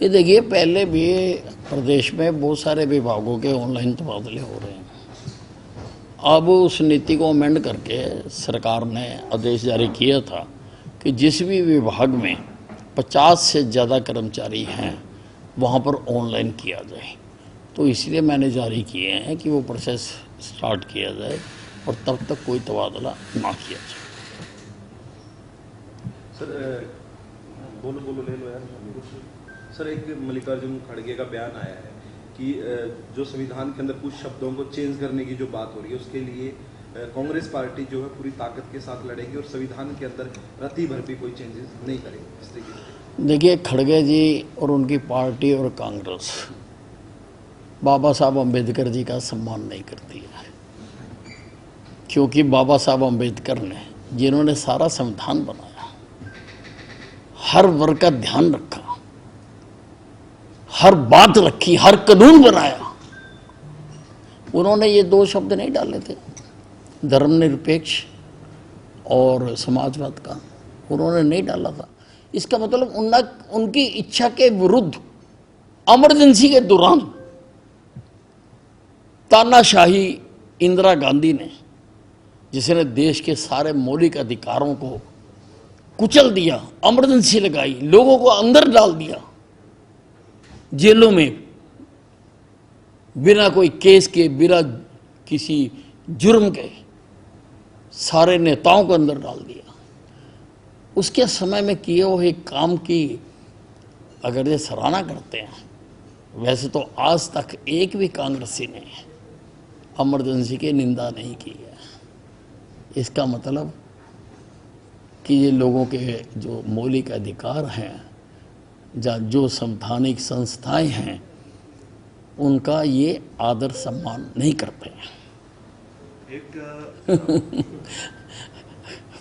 ये देखिए, पहले भी प्रदेश में बहुत सारे विभागों के ऑनलाइन तबादले हो रहे हैं। अब उस नीति को अमेंड करके सरकार ने आदेश जारी किया था कि जिस भी विभाग में 50 से ज़्यादा कर्मचारी हैं वहाँ पर ऑनलाइन किया जाए। तो इसलिए मैंने जारी किए हैं कि वो प्रोसेस स्टार्ट किया जाए और तब तक कोई तबादला ना किया जाए। सर बोलो ले लो यार। सर, एक मल्लिकार्जुन खड़गे का बयान आया है कि जो संविधान के अंदर कुछ शब्दों को चेंज करने की जो बात हो रही है उसके लिए कांग्रेस पार्टी जो है पूरी ताकत के साथ लड़ेगी और संविधान के अंदर रत्ती भर भी कोई चेंजेस नहीं करेगी। इस तरीके से देखिए, खड़गे जी और उनकी पार्टी और कांग्रेस बाबा साहब अम्बेडकर जी का सम्मान नहीं करती है, क्योंकि बाबा साहब अम्बेडकर ने, जिन्होंने सारा संविधान बनाया, हर वर्ग का ध्यान रखा, हर बात रखी, हर कानून बनाया, उन्होंने ये दो शब्द नहीं डाले थे, धर्मनिरपेक्ष और समाजवाद का, उन्होंने नहीं डाला था। इसका मतलब उनकी इच्छा के विरुद्ध इमरजेंसी के दौरान तानाशाही इंदिरा गांधी ने, जिसने देश के सारे मौलिक अधिकारों को कुचल दिया, इमरजेंसी लगाई, लोगों को अंदर डाल दिया जेलों में, बिना कोई केस के, बिना किसी जुर्म के, सारे नेताओं को अंदर डाल दिया। उसके समय में किए हुए काम की अगर ये सराहना करते हैं, वैसे तो आज तक एक भी कांग्रेसी ने इमरजेंसी की निंदा नहीं की है। इसका मतलब कि ये लोगों के जो मौलिक अधिकार हैं, जो संवैधानिक संस्थाएं हैं, उनका ये आदर सम्मान नहीं करते हैं।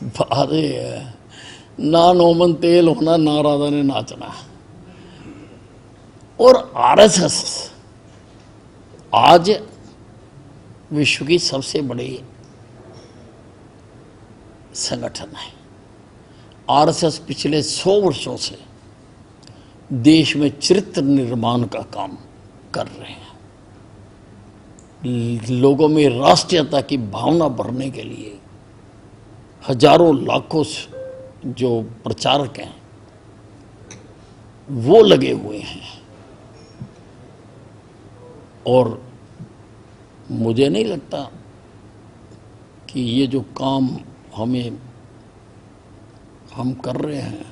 बात ये है, ना नौमन तेल होना, ना राधा ने नाचना। और आरएसएस आज विश्व की सबसे बड़ी संगठन है। आरएसएस पिछले 100 वर्षों से देश में चरित्र निर्माण का काम कर रहे हैं। लोगों में राष्ट्रीयता की भावना भरने के लिए हजारों लाखों जो प्रचारक हैं वो लगे हुए हैं। और मुझे नहीं लगता कि ये जो काम हम कर रहे हैं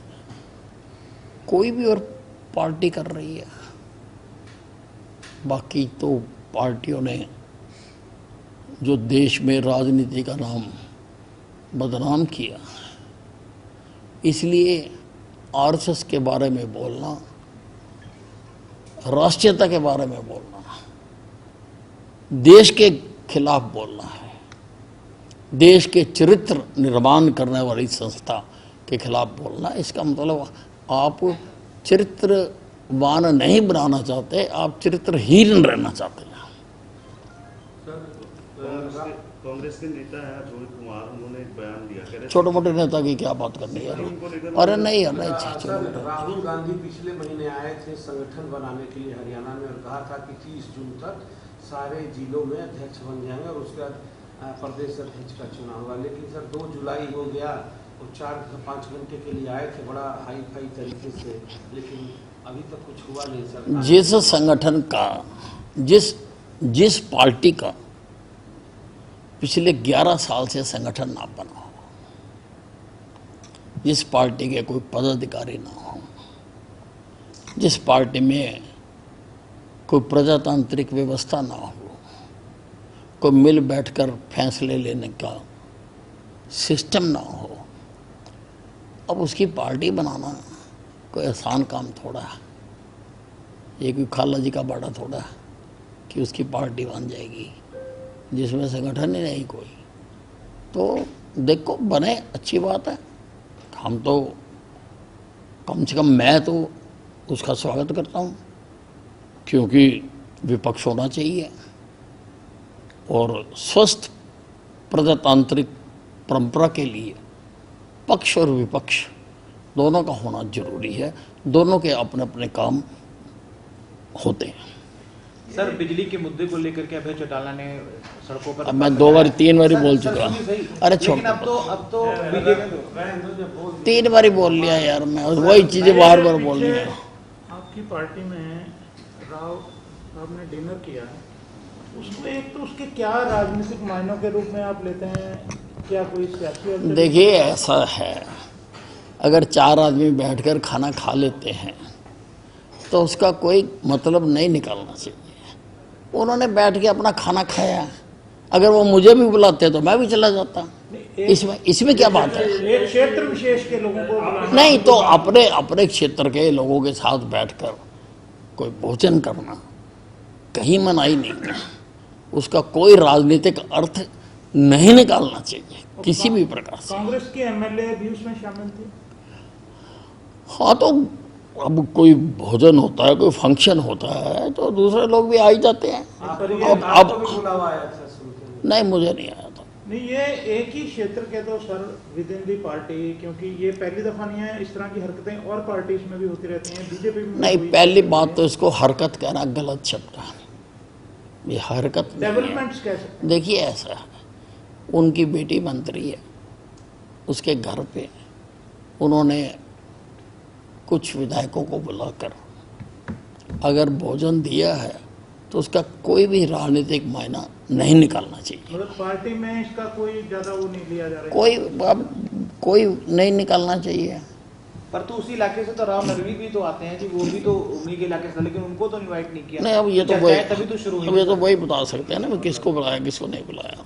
कोई भी और पार्टी कर रही है। बाकी तो पार्टियों ने जो देश में राजनीति का नाम बदनाम किया, इसलिए आरएसएस के बारे में बोलना, राष्ट्रीयता के बारे में बोलना, देश के खिलाफ बोलना है, देश के चरित्र निर्माण करने वाली संस्था के खिलाफ बोलना। इसका मतलब आप चरित्रवान नहीं बनाना चाहते, आप चरित्रहीन रहना चाहते हैं। कांग्रेस के नेता है रोहित कुमार, उन्होंने एक बयान दिया, छोटे मोटे नेता की क्या बात करनी है? अरे नहीं है, नहीं। राहुल गांधी पिछले महीने आए थे संगठन बनाने के लिए हरियाणा में, और कहा था कि 30 जून तक सारे जिलों में अध्यक्ष बन जाएंगे और उसके बाद प्रदेश अध्यक्ष का चुनाव होगा। लेकिन सर 2 जुलाई हो गया और 4-5 घंटे के लिए आए थे बड़ा हाई फाई तरीके से, लेकिन अभी तक कुछ हुआ नहीं सर। जिस संगठन का, जिस पार्टी का पिछले 11 साल से संगठन ना बना हो, जिस पार्टी के कोई पदाधिकारी ना हो, जिस पार्टी में कोई प्रजातांत्रिक व्यवस्था ना हो, कोई मिल बैठकर फैसले लेने का सिस्टम ना हो, अब उसकी पार्टी बनाना कोई आसान काम थोड़ा है। ये कोई खाला जी का बाड़ा थोड़ा है कि उसकी पार्टी बन जाएगी जिसमें संगठन ही नहीं कोई। तो देखो, बने, अच्छी बात है। हम तो कम से कम, मैं तो उसका स्वागत करता हूँ, क्योंकि विपक्ष होना चाहिए और स्वस्थ प्रजातांत्रिक परंपरा के लिए पक्ष और विपक्ष दोनों का होना जरूरी है। दोनों के अपने अपने काम होते हैं। सर बिजली के मुद्दे को लेकर के अभय चौटाला ने सड़कों पर अब मैं 2 बार 3 बार बोल सर, चुका। सुनिए सही। अरे लेकिन छोड़, अब तो बीजेपी 3 बार बोल लिया यार, मैं वही चीजें बार बार बोल रही हूँ। आपकी पार्टी में राव साहब ने डिनर किया, उसमें एक तो उसके क्या राजनीतिक मायनों के रूप में आप लेते हैं, क्या कोई सियासी और देखिए ऐसा है, अगर 4 आदमी बैठकर खाना खा लेते हैं तो उसका कोई मतलब नहीं निकालना चाहिए। उन्होंने बैठ के अपना खाना खाया, अगर वो मुझे भी बुलाते तो मैं भी चला जाता। इसमें क्या बात है? एक क्षेत्र विशेष के लोगों को बुलाना, नहीं तो अपने क्षेत्र के लोगों के साथ बैठकर कोई भोजन करना कहीं मनाही नहीं है, उसका कोई राजनीतिक अर्थ नहीं निकालना चाहिए किसी भी प्रकार से। कांग्रेस के एमएलए भी उसमें शामिल थे। हाँ तो अब कोई भोजन होता है, कोई फंक्शन होता है तो दूसरे लोग भी आ ही जाते हैं। अब बुलावा आया था सुनते हैं। नहीं, मुझे नहीं आया था। नहीं, ये एक ही क्षेत्र के तो sir with in the party, क्योंकि ये पहली दफा नहीं है, इस तरह की हरकतें और पार्टीज में भी होती रहती हैं, बीजेपी में नहीं, हुई। पहली बात तो इसको हरकत कहना गलत शब्द है, ये हरकत नहीं है। डेवलपमेंट्स कह सकते हैं। देखिए ऐसा है, उनकी बेटी मंत्री है, उसके घर पे उन्होंने कुछ विधायकों को बुलाकर अगर भोजन दिया है तो उसका कोई भी राजनीतिक मायना नहीं निकालना चाहिए। मतलब पार्टी में इसका कोई ज्यादा वो नहीं लिया जा रहा है। कोई नहीं निकालना चाहिए। पर तो उसी इलाके से तो राव नरवी भी तो आते हैं जी, वो भी तो उन्हीं के इलाके से, लेकिन उनको तो इनवाइट नहीं किया। नहीं, अब ये तो चर्चाएं तभी तो शुरू हुई। अब ये तो वही बता सकते हैं ना, किसको बुलाया किसको नहीं बुलाया।